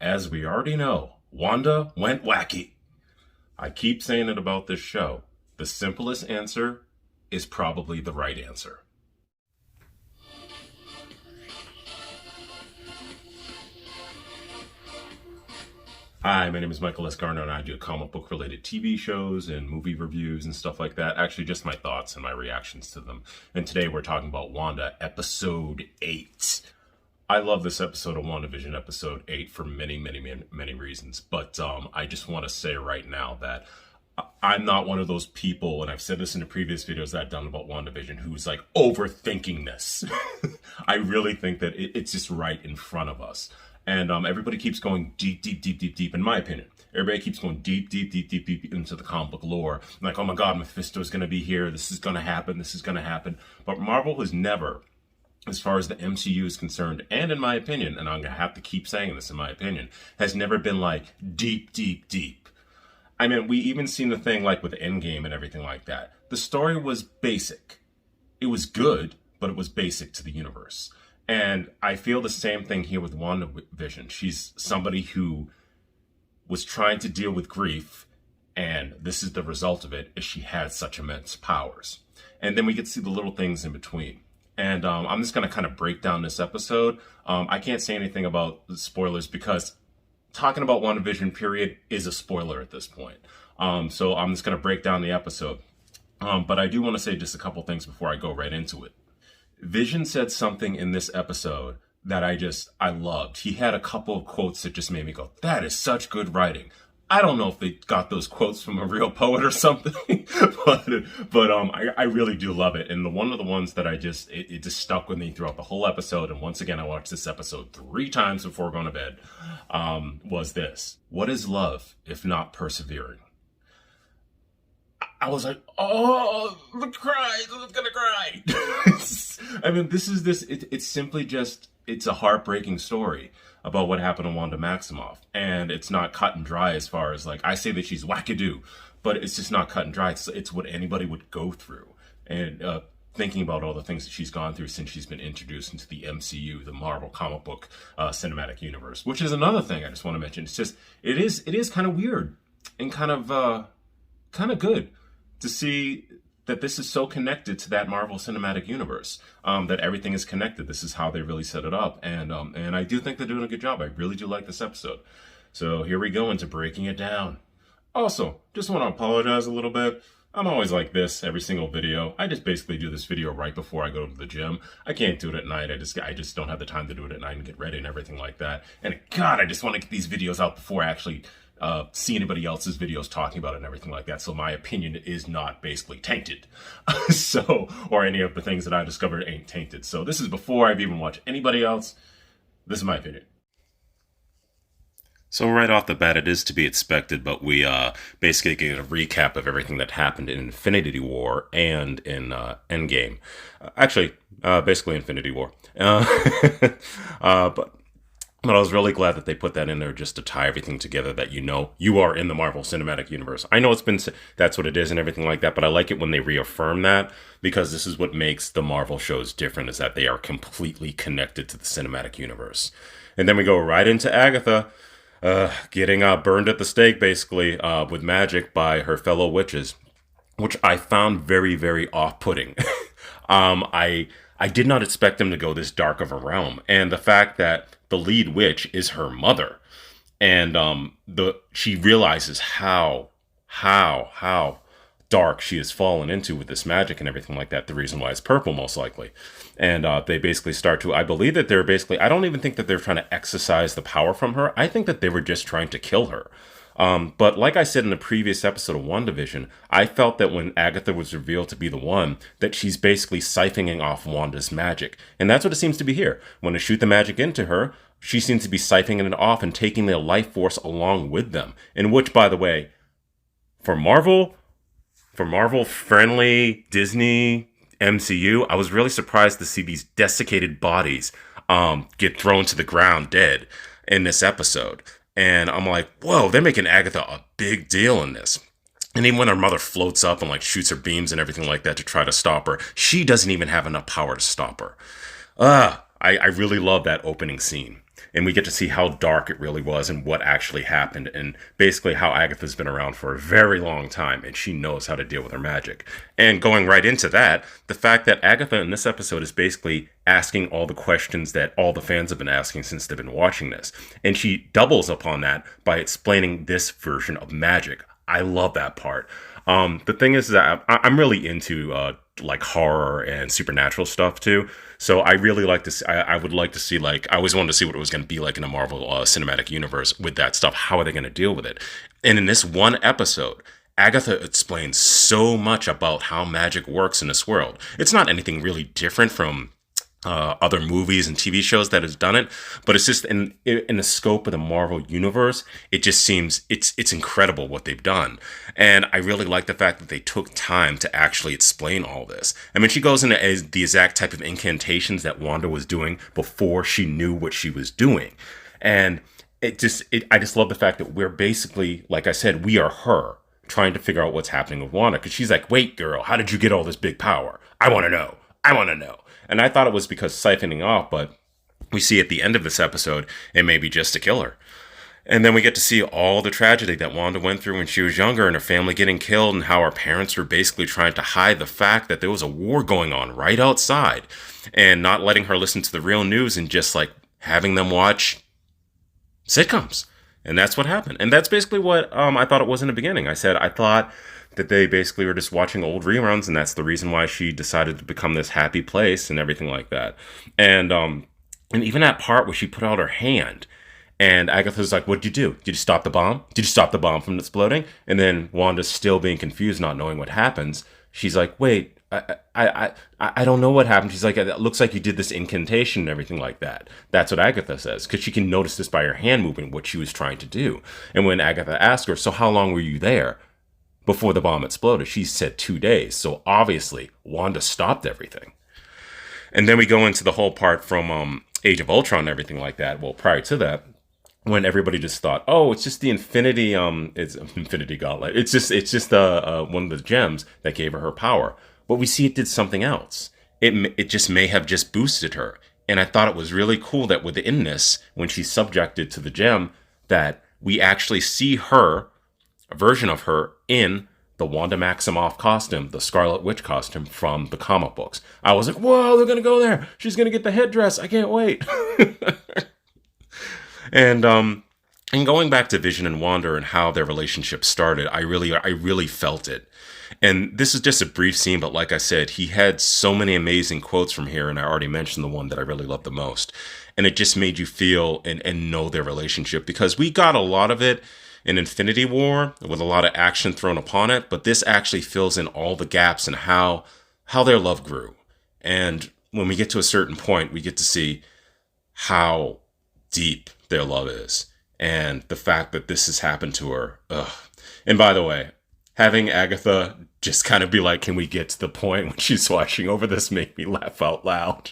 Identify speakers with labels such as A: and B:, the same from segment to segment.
A: As we already know, Wanda went wacky. I keep saying it about this show. The simplest answer is probably the right answer. Hi, my name is Michael S. Garner, and I do comic book related TV shows and movie reviews and stuff like that. Actually, just my thoughts and my reactions to them. And today we're talking about Wanda, episode 8. I love this episode of WandaVision, episode 8, for many reasons. But I just want to say right now that I'm not one of those people, and I've said this in the previous videos that I've done about WandaVision, who's like overthinking this. I really think that it's just right in front of us. And everybody keeps going deep, in my opinion. Everybody keeps going deep into the comic book lore. Like, oh my God, Mephisto's going to be here. This is going to happen. But Marvel has never, as far as the MCU is concerned, and in my opinion, and I'm going to have to keep saying this in my opinion, has never been like deep. I mean, we even seen the thing like with Endgame and everything like that. The story was basic. It was good, but it was basic to the universe. And I feel the same thing here with WandaVision. She's somebody who was trying to deal with grief, and this is the result of it, is she had such immense powers. And then we get to see the little things in between. And I'm just going to kind of break down this episode. I can't say anything about the spoilers because talking about WandaVision, period, is a spoiler at this point. So I'm just going to break down the episode. But I do want to say just a couple things before I go right into it. Vision said something in this episode that I loved. He had a couple of quotes that just made me go, that is such good writing. I don't know if they got those quotes from a real poet or something, but I really do love it. And one of the ones that it just stuck with me throughout the whole episode. And once again, I watched this episode 3 times before going to bed, was this: what is love if not persevering? I was like, oh, I'm gonna cry. I mean, it's simply just, it's a heartbreaking story about what happened to Wanda Maximoff. And it's not cut and dry as far as, like, I say that she's wackadoo, but it's just not cut and dry. It's what anybody would go through. And thinking about all the things that she's gone through since she's been introduced into the MCU, the Marvel comic book cinematic universe, which is another thing I just want to mention. It's just, it is kind of weird and kind of good to see that this is so connected to that Marvel Cinematic Universe, that everything is connected. This is how they really set it up. And I do think they're doing a good job. I really do like this episode. So here we go into breaking it down. Also, just want to apologize a little bit. I'm always like this every single video. I just basically do this video right before I go to the gym. I can't do it at night. I just don't have the time to do it at night and get ready and everything like that. And God, I just want to get these videos out before I actually see anybody else's videos talking about it and everything like that. So my opinion is not basically tainted. Or any of the things that I discovered ain't tainted. So this is before I've even watched anybody else. This is my opinion. So right off the bat, it is to be expected, but we basically get a recap of everything that happened in Infinity War and in Endgame. Basically Infinity War. But I was really glad that they put that in there just to tie everything together, that you are in the Marvel Cinematic Universe. I know that's what it is and everything like that, but I like it when they reaffirm that, because this is what makes the Marvel shows different, is that they are completely connected to the Cinematic Universe. And then we go right into Agatha getting burned at the stake, basically, with magic by her fellow witches, which I found very off-putting. I did not expect them to go this dark of a realm. And the fact that the lead witch is her mother, and she realizes how dark she has fallen into with this magic and everything like that. The reason why it's purple, most likely. And they basically start to, I believe that they're basically, I don't even think that they're trying to exorcise the power from her. I think that they were just trying to kill her. But like I said in the previous episode of WandaVision, I felt that when Agatha was revealed to be the one, that she's basically siphoning off Wanda's magic. And that's what it seems to be here. When they shoot the magic into her, she seems to be siphoning it off and taking their life force along with them. In which, by the way, for Marvel-friendly Disney MCU, I was really surprised to see these desiccated bodies get thrown to the ground dead in this episode. And I'm like, whoa, they're making Agatha a big deal in this. And even when her mother floats up and like shoots her beams and everything like that to try to stop her, she doesn't even have enough power to stop her. I really love that opening scene. and we get to see how dark it really was and what actually happened, and basically how Agatha's been around for a very long time and she knows how to deal with her magic. And going right into that, the fact that Agatha in this episode is basically asking all the questions that all the fans have been asking since they've been watching this, and she doubles upon that by explaining this version of magic. I love that part. The thing is that I'm really into like horror and supernatural stuff too. So I really like to see, I would like to see, like, I always wanted to see what it was going to be like in a Marvel cinematic universe with that stuff. How are they going to deal with it? And in this one episode, Agatha explains so much about how magic works in this world. It's not anything really different from other movies and TV shows that has done it, but it's just in the scope of the Marvel universe, it just seems it's incredible what they've done. And I really like the fact that they took time to actually explain all this. I mean, she goes into the exact type of incantations that Wanda was doing before she knew what she was doing. And I just love the fact that we're basically, like I said, we are her trying to figure out what's happening with Wanda, because she's like, wait, girl, how did you get all this big power? I want to know. I want to know. And I thought it was because siphoning off, but we see at the end of this episode, it may be just to kill her. And then we get to see all the tragedy that Wanda went through when she was younger, and her family getting killed, and how her parents were basically trying to hide the fact that there was a war going on right outside, and not letting her listen to the real news, and just like having them watch sitcoms. And that's what happened. And that's basically what I thought it was in the beginning. I thought that they basically were just watching old reruns, and that's the reason why she decided to become this happy place and everything like that. And even that part where she put out her hand, and Agatha's like, "What'd you do? Did you stop the bomb? Did you stop the bomb from exploding?" And then Wanda's still being confused, not knowing what happens. She's like, "Wait, I don't know what happened." She's like, "It looks like you did this incantation and everything like that." That's what Agatha says, because she can notice this by her hand movement, what she was trying to do. And when Agatha asked her, "So how long were you there before the bomb exploded?" She said 2 days. So obviously, Wanda stopped everything. And then we go into the whole part from Age of Ultron and everything like that. Well, prior to that, when everybody just thought, "Oh, it's just the it's Infinity Gauntlet. It's just one of the gems that gave her power." But we see it did something else. It just may have just boosted her. And I thought it was really cool that within this, when she's subjected to the gem, that we actually see her, a version of her, in the Wanda Maximoff costume, the Scarlet Witch costume from the comic books. I was like, whoa, they're going to go there. She's going to get the headdress. I can't wait. And going back to Vision and Wanda and how their relationship started, I really felt it. And this is just a brief scene, but like I said, he had so many amazing quotes from here, and I already mentioned the one that I really loved the most. And it just made you feel and know their relationship, because we got a lot of it in Infinity War with a lot of action thrown upon it, but this actually fills in all the gaps in how their love grew. And when we get to a certain point, we get to see how deep their love is, and the fact that this has happened to her. Ugh. And by the way, having Agatha just kind of be like, "Can we get to the point?" when she's watching over this, make me laugh out loud.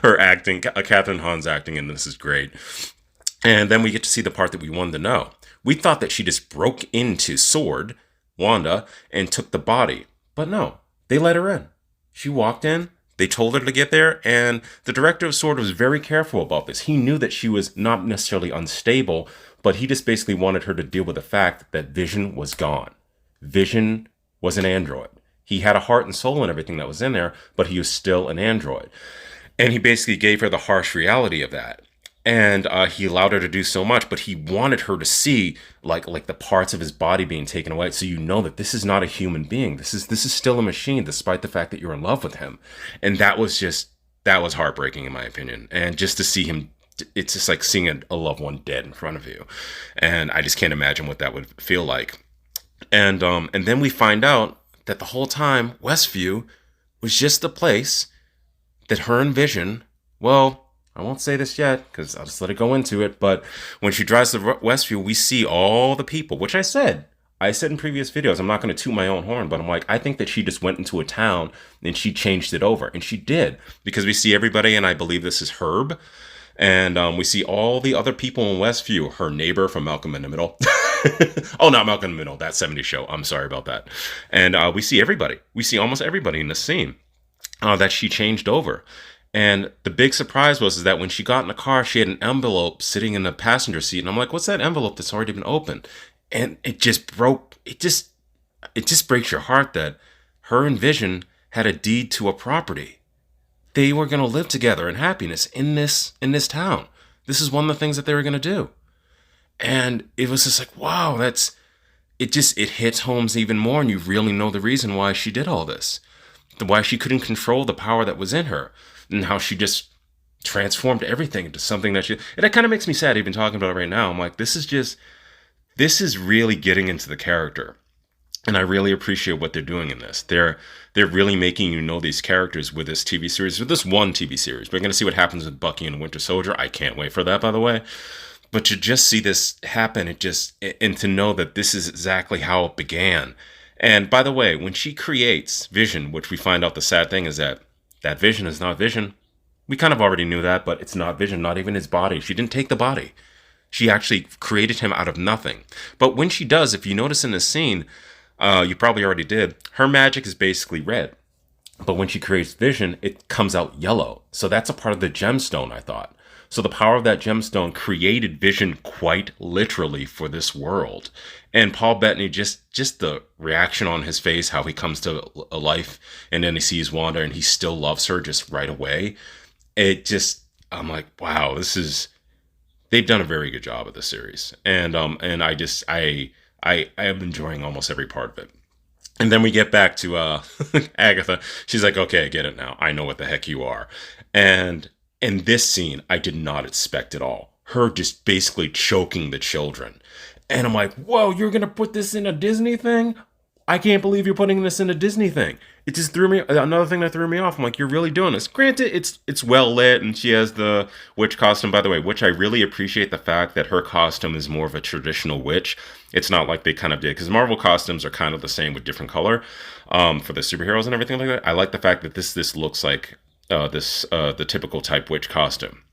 A: Her acting, Catherine Hahn's acting in this is great. And then we get to see the part that we wanted to know. We thought that she just broke into S.W.O.R.D., Wanda, and took the body. But no, they let her in. She walked in, they told her to get there, and the director of S.W.O.R.D. was very careful about this. He knew that she was not necessarily unstable, but he just basically wanted her to deal with the fact that Vision was gone. Vision was an android. He had a heart and soul and everything that was in there, but he was still an android. And he basically gave her the harsh reality of that. And he allowed her to do so much, but he wanted her to see like the parts of his body being taken away, so you know that this is not a human being. This is still a machine, despite the fact that you're in love with him. And that was heartbreaking in my opinion. And just to see him, it's just like seeing a loved one dead in front of you. And I just can't imagine what that would feel like. And then we find out that the whole time Westview was just a place that her and Vision, well, I won't say this yet because I'll just let it go into it. But when she drives to Westview, we see all the people, which I said in previous videos, I'm not going to toot my own horn, but I'm like, I think that she just went into a town and she changed it over. And she did, because we see everybody, and I believe this is Herb. And we see all the other people in Westview, her neighbor from Malcolm in the Middle. Oh, not Malcolm in the Middle, that 70s show. I'm sorry about that. And we see everybody. We see almost everybody in the scene that she changed over. And the big surprise was is that when she got in the car, she had an envelope sitting in the passenger seat. And I'm like, what's that envelope that's already been opened? And it just breaks your heart that her and Vision had a deed to a property. They were going to live together in happiness in this town. This is one of the things that they were going to do. And it was just like, wow, it hits homes even more. And you really know the reason why she did all this, why she couldn't control the power that was in her, and how she just transformed everything into something and it kind of makes me sad even talking about it right now. I'm like, this is really getting into the character. And I really appreciate what they're doing in this. They're really making you know these characters with this TV series, with this one TV series. We're going to see what happens with Bucky and the Winter Soldier. I can't wait for that, by the way. But to just see this happen, and to know that this is exactly how it began. And by the way, when she creates Vision, which we find out the sad thing is that Vision is not Vision. We kind of already knew that, but it's not Vision, not even his body. She didn't take the body. She actually created him out of nothing. But when she does, if you notice in this scene, you probably already did, her magic is basically red. But when she creates Vision, it comes out yellow. So that's a part of the gemstone, I thought. So the power of that gemstone created Vision quite literally for this world. And Paul Bettany, just the reaction on his face, how he comes to a life and then he sees Wanda and he still loves her just right away. I'm like, wow, they've done a very good job of this series. And I am enjoying almost every part of it. And then we get back to Agatha. She's like, okay, I get it now. I know what the heck you are. And in this scene, I did not expect at all. Her just basically choking the children. And I'm like, whoa, you're going to put this in a Disney thing? I can't believe you're putting this in a Disney thing. It just threw me, another thing that threw me off. I'm like, you're really doing this. Granted, it's well lit, and she has the witch costume, by the way, which I really appreciate the fact that her costume is more of a traditional witch. It's not like they kind of did, because Marvel costumes are kind of the same with different color for the superheroes and everything like that. I like the fact that this looks like the typical type witch costume.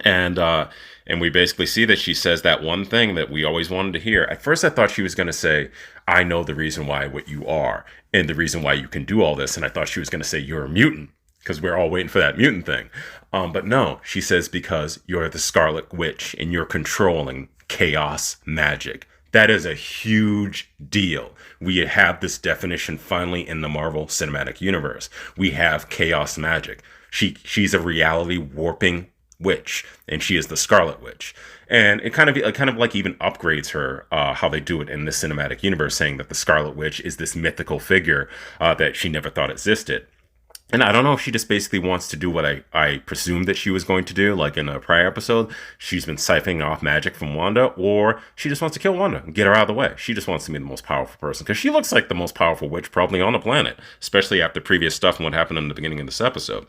A: And we basically see that she says that one thing that we always wanted to hear. At first, I thought she was going to say, I know the reason why what you are and the reason why you can do all this. And I thought she was going to say, you're a mutant, because we're all waiting for that mutant thing. But no, she says, because you're the Scarlet Witch and you're controlling chaos magic. That is a huge deal. We have this definition finally in the Marvel Cinematic Universe. We have chaos magic. She's a reality warping witch, and she is the Scarlet Witch. And it kind of like even upgrades her, how they do it in the cinematic universe, saying that the Scarlet Witch is this mythical figure that she never thought existed. And I don't know if she just basically wants to do what I presumed that she was going to do, like in a prior episode. She's been siphoning off magic from Wanda, or she just wants to kill Wanda and get her out of the way. She just wants to be the most powerful person, because she looks like the most powerful witch probably on the planet, especially after previous stuff and what happened in the beginning of this episode.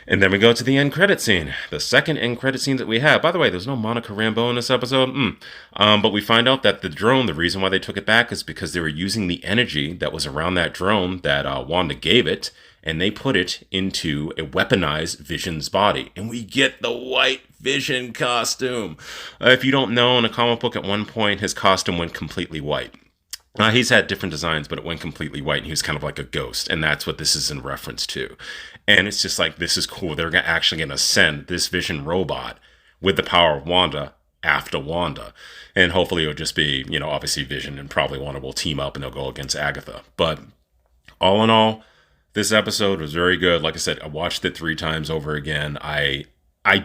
A: And then we go to the end credit scene, the second end credit scene that we have. By the way, there's no Monica Rambeau in this episode. But we find out that the drone, the reason why they took it back is because they were using the energy that was around that drone that Wanda gave it, and they put it into a weaponized Vision's body. And we get the white Vision costume. If you don't know, in a comic book at one point, his costume went completely white. He's had different designs, but it went completely white, and he was kind of like a ghost, and that's what this is in reference to. And it's just like, this is cool. They're actually going to send this Vision robot with the power of Wanda after Wanda. And hopefully it'll just be, obviously Vision and probably Wanda will team up and they'll go against Agatha. But all in all, this episode was very good. Like I said, I watched it 3 times over again. I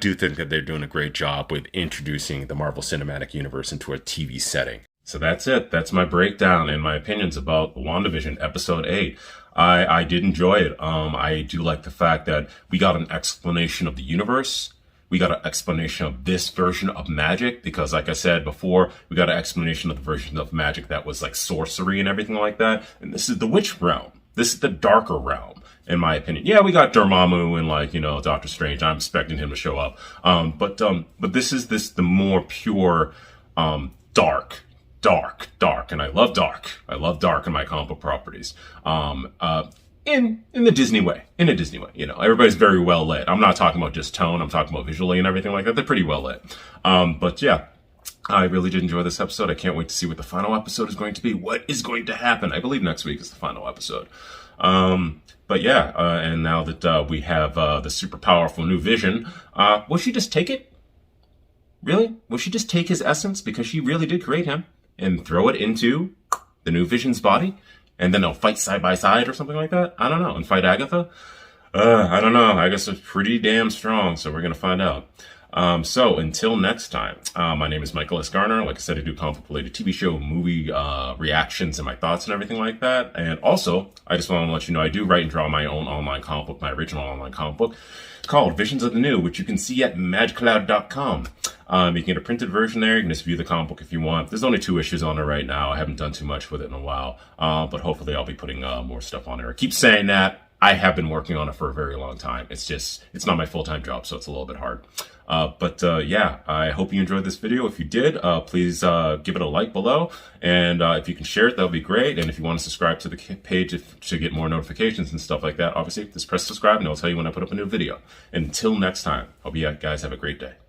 A: do think that they're doing a great job with introducing the Marvel Cinematic Universe into a TV setting. So that's it. That's my breakdown and my opinions about WandaVision episode 8. I did enjoy it. I do like the fact that we got an explanation of the universe. We got an explanation of this version of magic, because like I said before, we got an explanation of the version of magic that was like sorcery and everything like that. And this is the witch realm. This is the darker realm, in my opinion. Yeah, we got Dormammu and Doctor Strange. I'm expecting him to show up. But this is the more pure, dark, and I love dark. I love dark in my comic book properties. In the Disney way, everybody's very well lit. I'm not talking about just tone. I'm talking about visually and everything like that. They're pretty well lit. But yeah, I really did enjoy this episode. I can't wait to see what the final episode is going to be. What is going to happen? I believe next week is the final episode. But yeah, and now that we have the super powerful new Vision, will she just take it? Really? Will she just take his essence, because she really did create him, and throw it into the new Vision's body? And then they'll fight side by side or something like that? I don't know. And fight Agatha? I don't know. I guess it's pretty damn strong, so we're going to find out. So until next time, my name is Michael S. Garner. Like I said, I do comic book related TV show, movie reactions, and my thoughts and everything like that. And also, I just want to let you know, I do write and draw my own online comic book, my original online comic book, called Visions of the New, which you can see at magicloud.com. You can get a printed version there. You can just view the comic book if you want. There's only 2 issues on it right now. I haven't done too much with it in a while, but hopefully I'll be putting more stuff on there. I keep saying that. I have been working on it for a very long time. It's not my full-time job, so it's a little bit hard. Yeah, I hope you enjoyed this video. If you did, please give it a like below. And if you can share it, that would be great. And if you want to subscribe to the page to get more notifications and stuff like that, obviously, just press subscribe and it'll tell you when I put up a new video. Until next time, hope you guys have a great day.